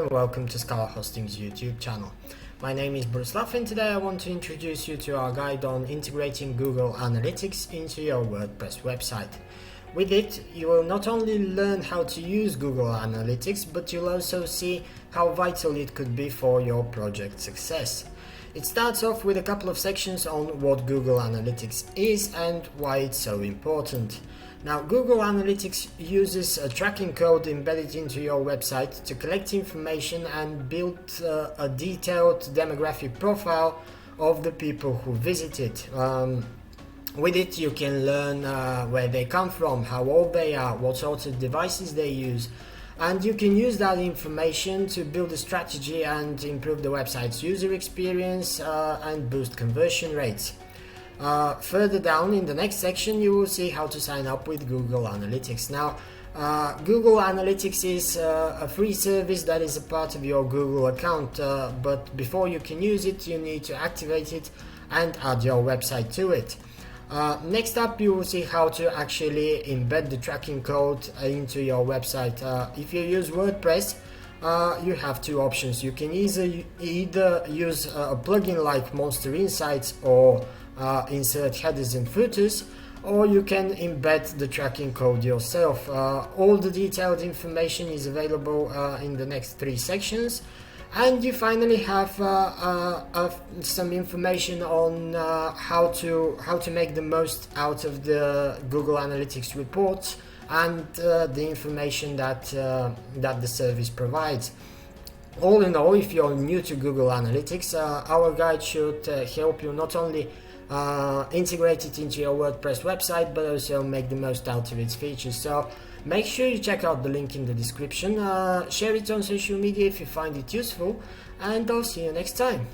and welcome to ScalaHosting's YouTube channel. My name is Bruslav and today I want to introduce you to our guide on integrating Google Analytics into your WordPress website. With it, you will not only learn how to use Google Analytics, but you'll also see how vital it could be for your project success. It starts off with a couple of sections on what Google Analytics is and why it's so important. Now, Google Analytics uses a tracking code embedded into your website to collect information and build a detailed demographic profile of the people who visit it. With it, you can learn where they come from, how old they are, what sorts of devices they use, and you can use that information to build a strategy and improve the website's user experience and boost conversion rates. Further down in the next section, you will see how to sign up with Google Analytics. Now, Google Analytics is a free service that is a part of your Google account, but before you can use it, you need to activate it and add your website to it. Next up, you will see how to actually embed the tracking code into your website. If you use WordPress, you have two options. You can either use a plugin like MonsterInsights or insert headers and footers, or you can embed the tracking code yourself. All the detailed information is available in the next three sections, and you finally have some information on how to make the most out of the Google Analytics reports and the information that the service provides. All in all, if you're new to Google Analytics, our guide should help you not only integrate it into your WordPress website, but also make the most out of its features. So make sure you check out the link in the description, share it on social media if you find it useful, and I'll see you next time.